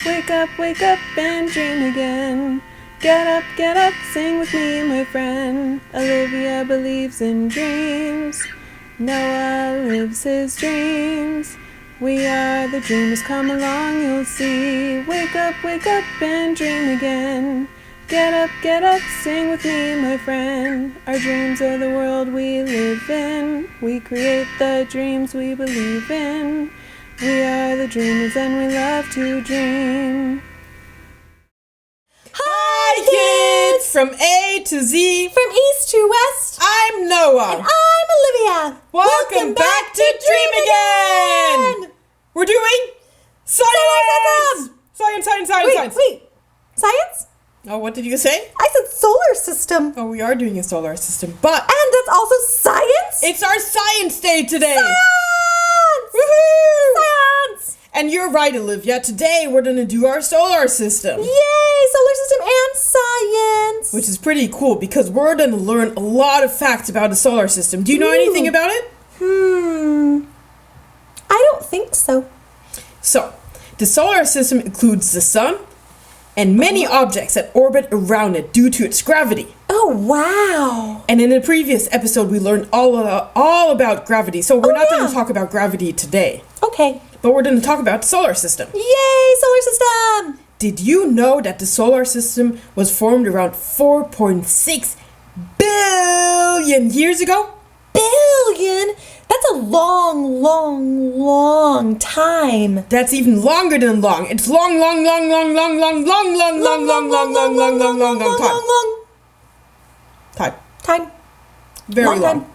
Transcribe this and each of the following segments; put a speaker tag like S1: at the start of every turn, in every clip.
S1: wake up and dream again. Get up, sing with me, my friend. Olivia believes in dreams. Noah lives his dreams. We are the dreamers, come along, you'll see. Wake up and dream again. Get up, sing with me, my friend. Our dreams are the world we live in. We create the dreams we believe in. We are the dreamers and we love to dream.
S2: Hi kids! From A to Z,
S3: from east to west,
S2: I'm Noah.
S3: and I'm Olivia.
S2: Welcome back to Dream Again! We're doing science! Science!
S3: Wait. Science?
S2: Oh, what did you say?
S3: I said solar system.
S2: Oh, we are doing a solar system, but
S3: And that's also science?
S2: it's our science day today!
S3: Science!
S2: Woohoo!
S3: Science!
S2: And you're right, Olivia. Today we're going to do our solar system.
S3: Yay! Solar system and science!
S2: Which is pretty cool because we're going to learn a lot of facts about the solar system. Do you know anything about it?
S3: I don't think so.
S2: So, the solar system includes the sun and many objects that orbit around it due to its gravity.
S3: Oh, wow.
S2: And in the previous episode, we learned all about gravity. So we're not going
S3: yeah.
S2: to talk about gravity today,
S3: Okay.
S2: but we're going to talk about the solar system.
S3: Yay, solar system!
S2: Did you know that the solar system was formed around 4.6 billion years ago?
S3: Billion? That's a long time.
S2: That's even longer than long. It's long time. Very long.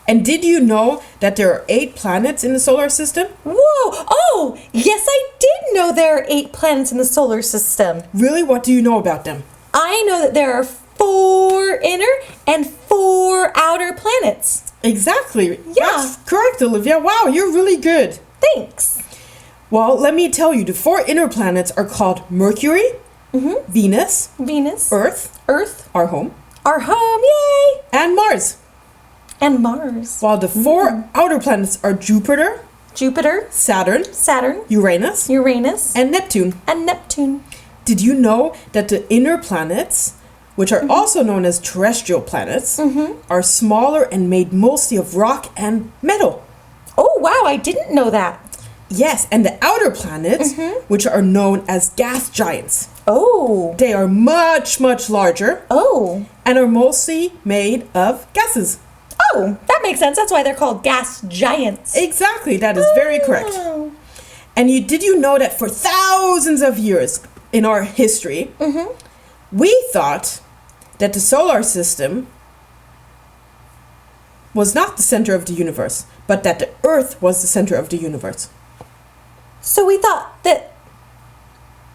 S2: And did you know that there are 8 planets in the solar system?
S3: Whoa! Oh, yes, I did know there are 8 planets in the solar system.
S2: Really? What do you know about them?
S3: I know that there are 4 inner and 4 outer planets.
S2: Exactly.
S3: Yeah.
S2: That's correct, Olivia. Wow, you're really good.
S3: Thanks.
S2: Well, let me tell you, the 4 inner planets are called Mercury, Venus, Earth, our home,
S3: our home, yay!
S2: and Mars.
S3: And Mars.
S2: While the 4 outer planets are Jupiter, Saturn, Uranus, and Neptune. Did you know that the inner planets, which are also known as terrestrial planets, are smaller and made mostly of rock and metal?
S3: Oh, wow, I didn't know that.
S2: Yes, and the outer planets, which are known as gas giants.
S3: Oh.
S2: They are much larger.
S3: Oh.
S2: And are mostly made of gases.
S3: Oh, that makes sense. That's why they're called gas giants.
S2: Exactly, that is very correct. And did you know that for thousands of years in our history, we thought that the solar system was not the center of the universe, but that the Earth was the center of the universe.
S3: So we thought that,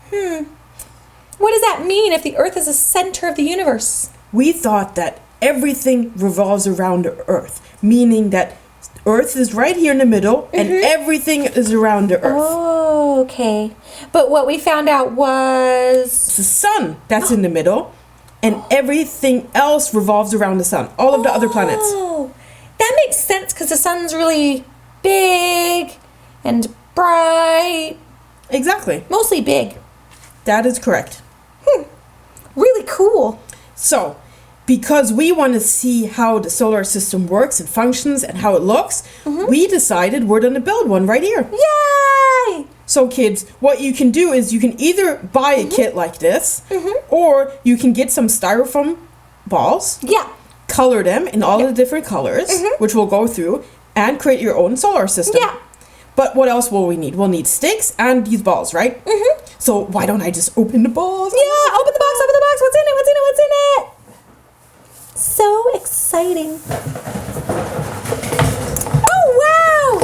S3: what does that mean if the Earth is the center of the universe?
S2: We thought that everything revolves around the Earth, meaning that Earth is right here in the middle and everything is around the Earth.
S3: Oh, okay. But what we found out was
S2: the sun that's in the middle, and everything else revolves around the sun, all of the other planets.
S3: Oh, that makes sense because the sun's really big and bright.
S2: Exactly.
S3: Mostly big.
S2: That is correct.
S3: Really cool.
S2: So, because we want to see how the solar system works and functions and how it looks, we decided we're going to build one right here.
S3: Yay!
S2: So kids, what you can do is you can either buy a kit like this, or you can get some styrofoam balls, color them in all the different colors, which we'll go through, and create your own solar system.
S3: Yeah.
S2: But what else will we need? We'll need sticks and these balls, right? So why don't I just open the balls?
S3: Yeah, open the box. What's in it? So exciting. Oh, wow!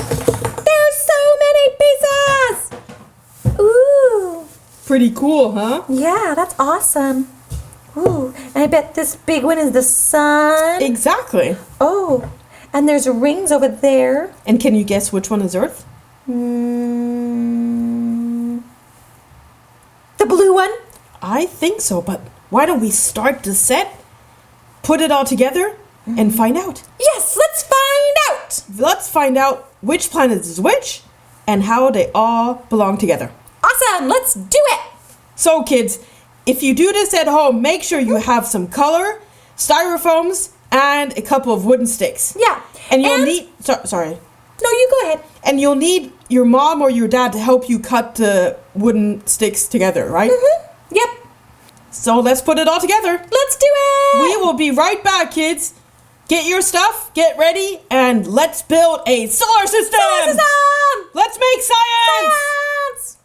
S3: There's so many pieces! Ooh.
S2: Pretty cool, huh?
S3: Yeah, that's awesome. Ooh, and I bet this big one is the sun.
S2: Exactly.
S3: Oh, and there's rings over there.
S2: And can you guess which one is Earth?
S3: The blue one?
S2: I think so, but why don't we start the set, put it all together, and find out?
S3: Yes, let's find out!
S2: Let's find out which planet is which and how they all belong together.
S3: Awesome! Awesome! Let's do it!
S2: So kids, if you do this at home, make sure you have some color, styrofoams, and a couple of wooden sticks.
S3: Yeah.
S2: And you'll need... sorry.
S3: No, you go ahead.
S2: And you'll need your mom or your dad to help you cut the wooden sticks together, right?
S3: Mm-hmm. Yep.
S2: So let's put it all together.
S3: Let's do it!
S2: We will be right back, kids. Get your stuff, get ready, and let's build a solar system!
S3: Solar system!
S2: Let's make science!
S3: Science!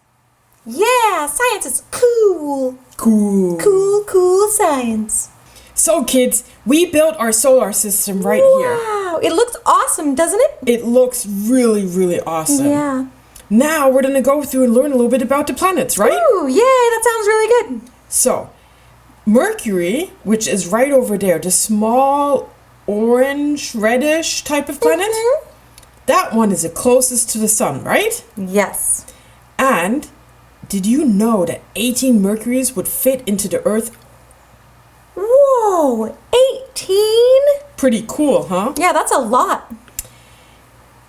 S3: Yeah, science is cool.
S2: Cool.
S3: Cool science.
S2: So kids, we built our solar system right here.
S3: Wow, it looks awesome, doesn't it?
S2: It looks really, really awesome.
S3: Yeah.
S2: Now we're gonna go through and learn a little bit about the planets, right?
S3: Ooh, yay, that sounds really good.
S2: So, Mercury, which is right over there, the small orange, reddish type of planet, that one is the closest to the sun, right?
S3: Yes.
S2: And did you know that 18 Mercuries would fit into the Earth?
S3: Whoa, 18?
S2: Pretty cool, huh?
S3: Yeah, that's a lot.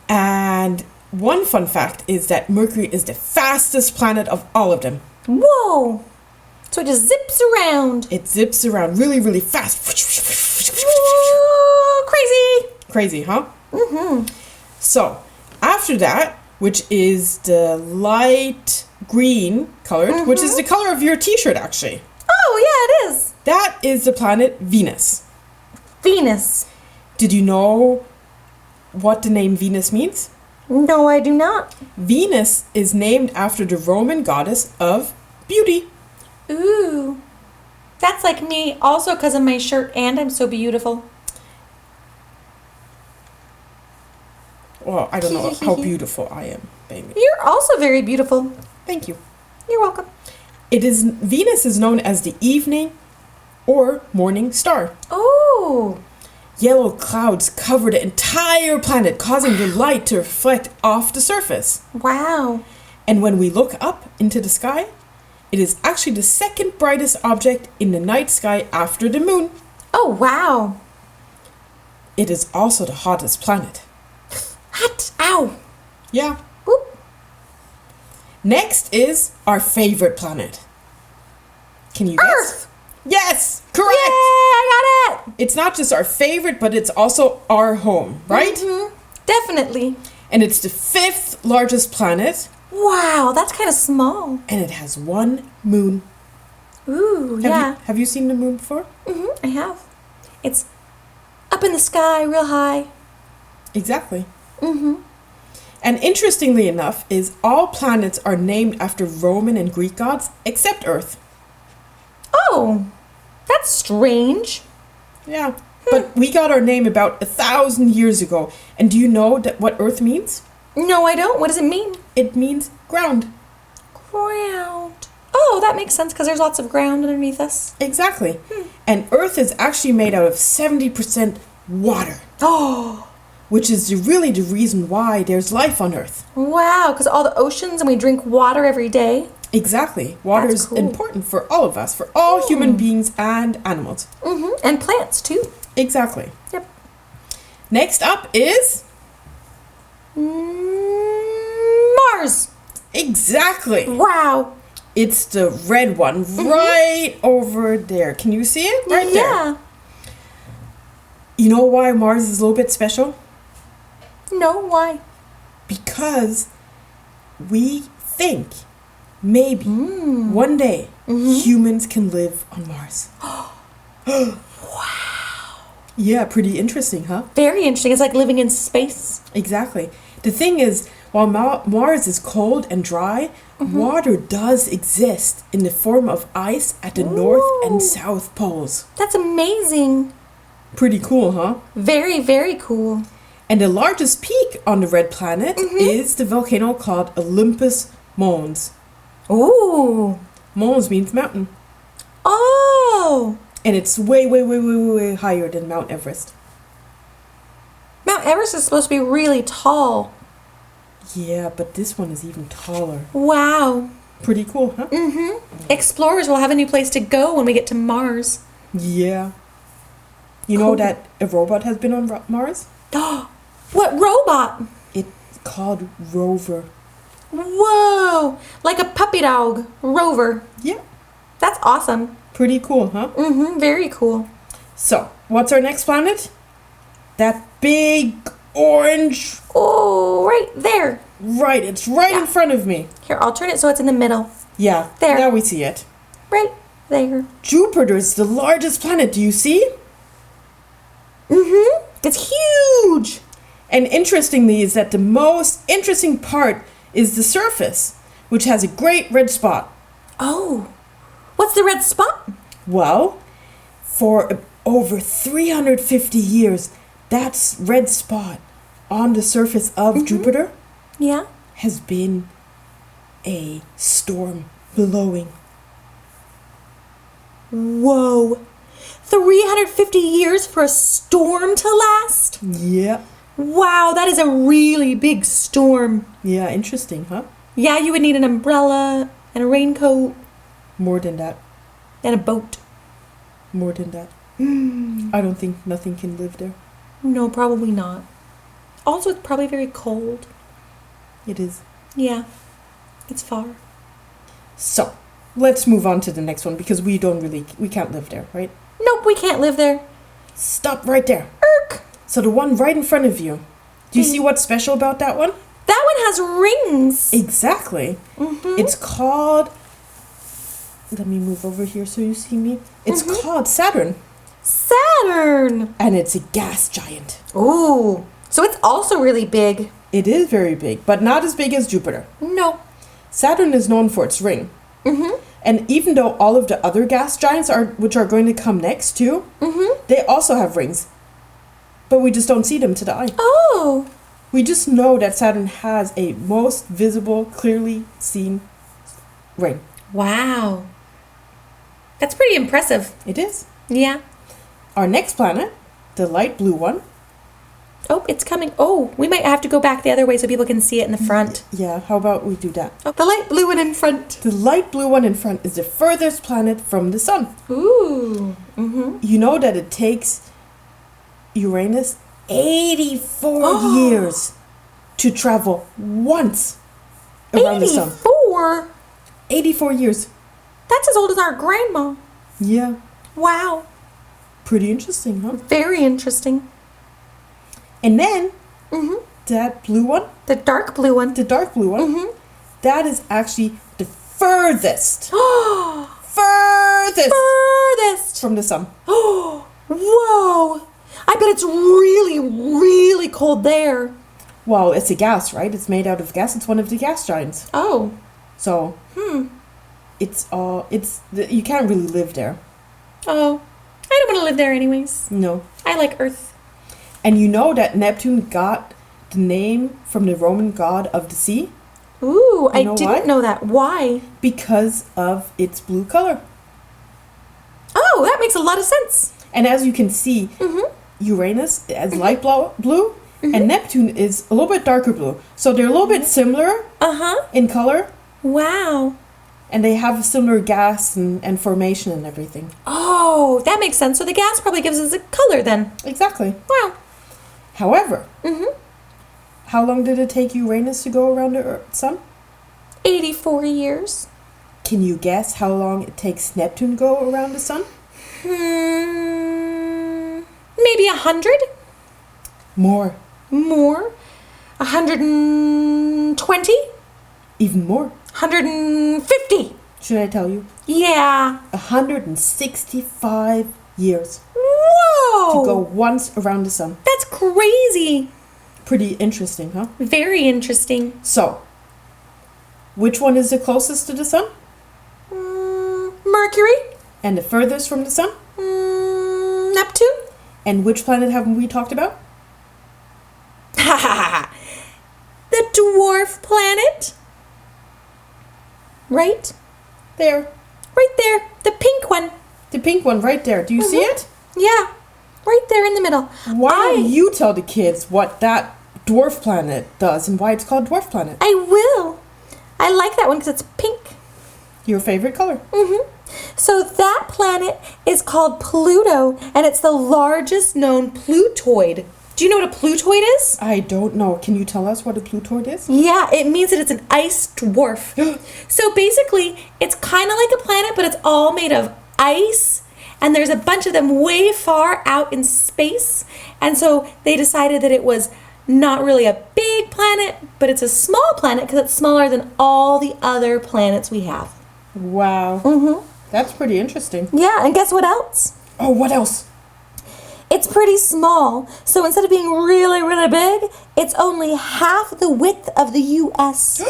S2: And one fun fact is that Mercury is the fastest planet of all of them.
S3: Whoa. So it just zips around.
S2: It zips around really, really fast.
S3: Whoa, crazy.
S2: Crazy, huh? Mm-hmm. So, after that, which is the light green colored, which is the color of your t-shirt, actually.
S3: Oh, yeah, it is.
S2: That is the planet Venus.
S3: Venus.
S2: Did you know what the name Venus means?
S3: No, I do not.
S2: Venus is named after the Roman goddess of beauty.
S3: Ooh. That's like me also because of my shirt and I'm so beautiful.
S2: Well, I don't know how beautiful I am, baby.
S3: You're also very beautiful.
S2: Thank you.
S3: You're welcome.
S2: Venus is known as the evening or morning star.
S3: Oh.
S2: Yellow clouds cover the entire planet, causing the light to reflect off the surface.
S3: Wow.
S2: And when we look up into the sky, it is actually the second brightest object in the night sky after the moon.
S3: Oh, wow.
S2: It is also the hottest planet.
S3: Hot. Ow.
S2: Yeah.
S3: Whoop.
S2: Next is our favorite planet. Can you guess?
S3: Earth.
S2: Yes, correct.
S3: Yay, I got it.
S2: It's not just our favorite, but it's also our home, right?
S3: Mm-hmm. Definitely.
S2: And it's the 5th largest planet.
S3: Wow, that's kind of small.
S2: And it has one moon.
S3: Ooh, yeah.
S2: Have you seen the moon before?
S3: Mm-hmm, I have. It's up in the sky, real high.
S2: Exactly.
S3: Mm-hmm.
S2: And interestingly enough, is all planets are named after Roman and Greek gods except Earth.
S3: Oh, that's strange.
S2: Yeah, but we got our name about 1,000 years ago. And do you know what Earth means?
S3: No, I don't. What does it mean?
S2: It means ground.
S3: Ground. Oh, that makes sense because there's lots of ground underneath us.
S2: Exactly. And Earth is actually made out of 70% water.
S3: Oh,
S2: Which is really the reason why there's life on Earth.
S3: wow, because all the oceans and we drink water every day.
S2: Exactly. Water
S3: That's
S2: is
S3: cool.
S2: important for all of us, for all human beings and animals.
S3: Mm-hmm. And plants, too.
S2: Exactly.
S3: Yep.
S2: Next up is...
S3: Mars.
S2: Exactly.
S3: Wow.
S2: It's the red one right over there. Can you see it? Right there.
S3: Yeah.
S2: You know why Mars is a little bit special?
S3: No, why?
S2: Because we think maybe one day humans can live on Mars. Wow. Yeah, pretty interesting, huh?
S3: Very interesting. It's like living in space.
S2: Exactly. The thing is, while Mars is cold and dry, water does exist in the form of ice at the north and south poles.
S3: That's amazing.
S2: Pretty cool, huh?
S3: Very, very cool.
S2: And the largest peak on the red planet is the volcano called Olympus Mons.
S3: Ooh.
S2: Mons means mountain.
S3: Oh.
S2: And it's way, way, way, way, way, way higher than Mount Everest.
S3: Mount Everest is supposed to be really tall.
S2: Yeah, but this one is even taller.
S3: Wow.
S2: Pretty cool, huh?
S3: Mm-hmm. Explorers will have a new place to go when we get to Mars.
S2: Yeah. You know that a robot has been on Mars?
S3: What robot?
S2: It's called Rover.
S3: Whoa! Like a puppy dog, Rover.
S2: Yeah.
S3: That's awesome.
S2: Pretty cool, huh?
S3: Mm-hmm, very cool.
S2: So, what's our next planet? That big orange...
S3: Oh, right there.
S2: Right, it's right in front of me.
S3: Here, I'll turn it so it's in the middle.
S2: Yeah,
S3: there.
S2: Now we see it.
S3: Right there.
S2: Jupiter is the largest planet, do you see?
S3: Mm-hmm. It's huge.
S2: And interestingly is that the most interesting part is the surface, which has a great red spot.
S3: Oh, what's the red spot?
S2: Well, for over 350 years, that red spot on the surface of Jupiter has been a storm blowing.
S3: Whoa. 350 years for a storm to last?
S2: Yeah.
S3: Wow, that is a really big storm.
S2: Yeah, interesting, huh?
S3: Yeah, you would need an umbrella and a raincoat.
S2: More than that.
S3: And a boat.
S2: More than that. I don't think nothing can live there.
S3: No, probably not. Also, it's probably very cold.
S2: It is.
S3: Yeah, it's far.
S2: So, let's move on to the next one because we can't live there, right?
S3: Nope, we can't live there.
S2: Stop right there.
S3: Erk!
S2: So the one right in front of you. Do you see what's special about that one?
S3: That one has rings.
S2: Exactly. It's called... Let me move over here so you see me. It's called Saturn.
S3: Saturn!
S2: And it's a gas giant.
S3: Ooh, so it's also really big.
S2: It is very big, but not as big as Jupiter.
S3: No.
S2: Saturn is known for its ring. And even though all of the other gas giants which are going to come next too, they also have rings. But we just don't see them to the eye.
S3: Oh.
S2: We just know that Saturn has a most visible, clearly seen ring.
S3: Wow. That's pretty impressive.
S2: It is.
S3: Yeah.
S2: Our next planet, the light blue one.
S3: Oh, it's coming. Oh, we might have to go back the other way so people can see it in the front.
S2: Yeah, how about we do that?
S3: Oh, the light blue one in front.
S2: The light blue one in front is the furthest planet from the sun.
S3: Ooh.
S2: You know that it takes Uranus 84 years to travel once around the sun.
S3: 84?
S2: 84 years.
S3: That's as old as our grandma.
S2: Yeah.
S3: Wow.
S2: Pretty interesting, huh?
S3: Very interesting.
S2: And then, that blue one.
S3: The dark blue one.
S2: The dark blue one. That is actually the furthest. Furthest from the sun.
S3: Oh, whoa. I bet it's really, really cold there.
S2: Well, it's a gas, right? It's made out of gas. It's one of the gas giants.
S3: Oh.
S2: So, you can't really live there.
S3: Oh. I don't want to live there anyways.
S2: No.
S3: I like Earth.
S2: And you know that Neptune got the name from the Roman god of the sea?
S3: Ooh, I
S2: know
S3: didn't
S2: why?
S3: know that. Why?
S2: Because of its blue color.
S3: Oh, that makes a lot of sense.
S2: And as you can see, Uranus is light blue, and Neptune is a little bit darker blue. So they're a little bit similar in color.
S3: Wow.
S2: And they have a similar gas and formation and everything.
S3: Oh, that makes sense. So the gas probably gives us a color then.
S2: Exactly.
S3: Wow.
S2: However, how long did it take Uranus to go around the sun?
S3: 84 years.
S2: Can you guess how long it takes Neptune to go around the sun?
S3: Maybe 100?
S2: More.
S3: More? 120?
S2: Even more.
S3: 150?
S2: Should I tell you?
S3: Yeah.
S2: 165 years.
S3: Whoa!
S2: To go once around the sun.
S3: That's crazy.
S2: Pretty interesting, huh?
S3: Very interesting.
S2: So, which one is the closest to the sun?
S3: Mercury?
S2: And the furthest from the sun?
S3: Neptune?
S2: And which planet haven't we talked about?
S3: The dwarf planet? Right?
S2: There.
S3: Right there. The pink one.
S2: The pink one right there. Do you see it?
S3: Yeah. Right there in the middle.
S2: Why don't you tell the kids what that dwarf planet does and why it's called dwarf planet?
S3: I will. I like that one because it's pink.
S2: Your favorite color.
S3: So that planet is called Pluto, and it's the largest known Plutoid. Do you know what a Plutoid is?
S2: I don't know. Can you tell us what a Plutoid is?
S3: Yeah, it means that it's an ice dwarf. So basically, it's kind of like a planet, but it's all made of ice. And there's a bunch of them way far out in space. And so they decided that it was not really a big planet, but it's a small planet because it's smaller than all the other planets we have.
S2: Wow.
S3: Mm-hmm.
S2: That's pretty interesting.
S3: Yeah, and guess what else?
S2: Oh, what else?
S3: It's pretty small, so instead of being really, really big, it's only half the width of the U.S.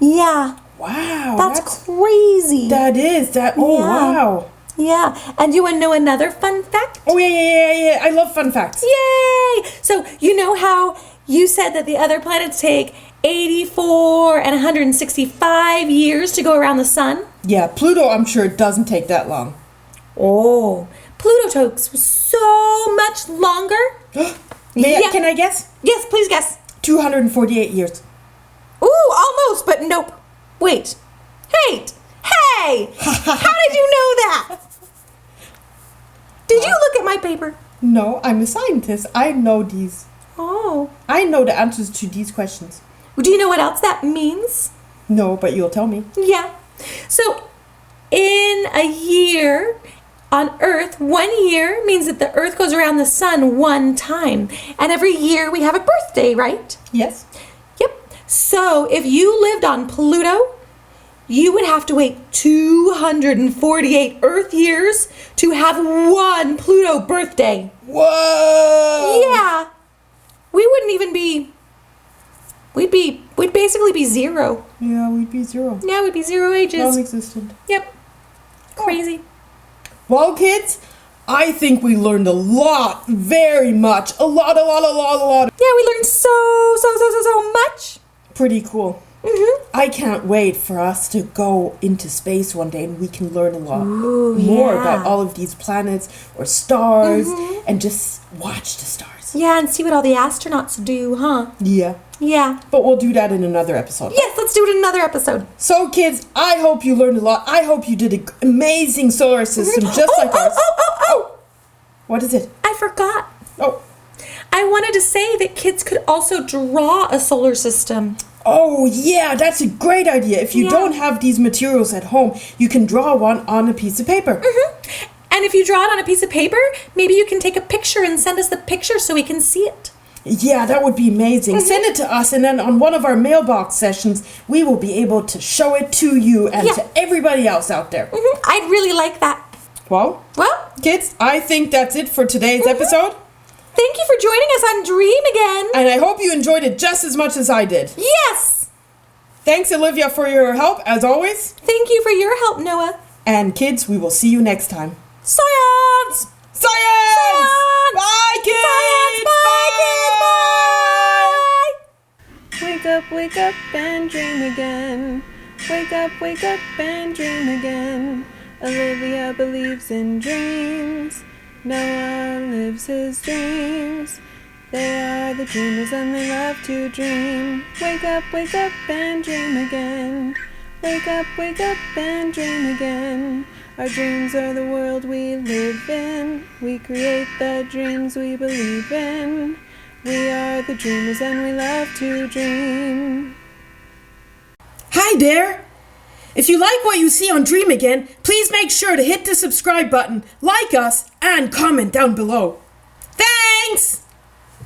S3: Yeah.
S2: Wow.
S3: That's crazy.
S2: That is. Oh,
S3: Yeah.
S2: wow.
S3: Yeah. And you want to know another fun fact?
S2: Oh, yeah. I love fun facts.
S3: Yay! So, you know how you said that the other planets take 84 and 165 years to go around the sun?
S2: Yeah, Pluto, I'm sure, doesn't take that long.
S3: Oh, Pluto takes so much longer.
S2: Can I guess?
S3: Yes, please guess.
S2: 248 years.
S3: Ooh, almost, but nope. Wait. Hey! How did you know that? Did you look at my paper?
S2: No, I'm a scientist. I know these.
S3: Oh.
S2: I know the answers to these questions.
S3: Do you know what else that means?
S2: No, but you'll tell me.
S3: Yeah. So, in a year on Earth, 1 year means that the Earth goes around the sun one time. And every year we have a birthday, right?
S2: Yes.
S3: Yep. So, if you lived on Pluto, you would have to wait 248 Earth years to have one Pluto birthday.
S2: Whoa!
S3: Yeah. We wouldn't even be... We'd basically be zero.
S2: Yeah, we'd be zero.
S3: Yeah, we'd be zero ages.
S2: Non-existent.
S3: Yep. Crazy.
S2: Well, kids, I think we learned a lot. Very much. A lot.
S3: Yeah, we learned so much.
S2: Pretty cool.
S3: Mm-hmm.
S2: I can't wait for us to go into space one day and we can learn a lot more
S3: yeah.
S2: about all of these planets or stars and just watch the stars.
S3: Yeah, and see what all the astronauts do, huh?
S2: Yeah.
S3: Yeah.
S2: But we'll do that in another episode.
S3: Yes, let's do it in another episode.
S2: So, kids, I hope you learned a lot. I hope you did an amazing solar system just like ours.
S3: Oh!
S2: What is it?
S3: I forgot.
S2: Oh.
S3: I wanted to say that kids could also draw a solar system.
S2: Oh, yeah, that's a great idea. If you don't have these materials at home, you can draw one on a piece of paper.
S3: Mm-hmm. And if you draw it on a piece of paper, maybe you can take a picture and send us the picture so we can see it.
S2: Yeah, that would be amazing. Send it to us, and then on one of our mailbox sessions, we will be able to show it to you and to everybody else out there.
S3: I'd really like that.
S2: Well, kids, I think that's it for today's episode.
S3: Thank you for joining us on Dream Again.
S2: And I hope you enjoyed it just as much as I did.
S3: Yes!
S2: Thanks, Olivia, for your help, as always.
S3: Thank you for your help, Noah.
S2: And kids, we will see you next time.
S3: Science!
S2: Science!
S3: Science!
S2: Bye, kids!
S3: Science! Bye, kids! Bye!
S1: Wake up and dream again. Wake up and dream again. Olivia believes in dreams. Noah lives his dreams. They are the dreamers and they love to dream. Wake up and dream again. Wake up and dream again. Our dreams are the world we live in. We create the dreams we believe in. We are the dreamers and we love to dream.
S2: Hi there! If you like what you see on Dream Again, please make sure to hit the subscribe button, like us, and comment down below. Thanks!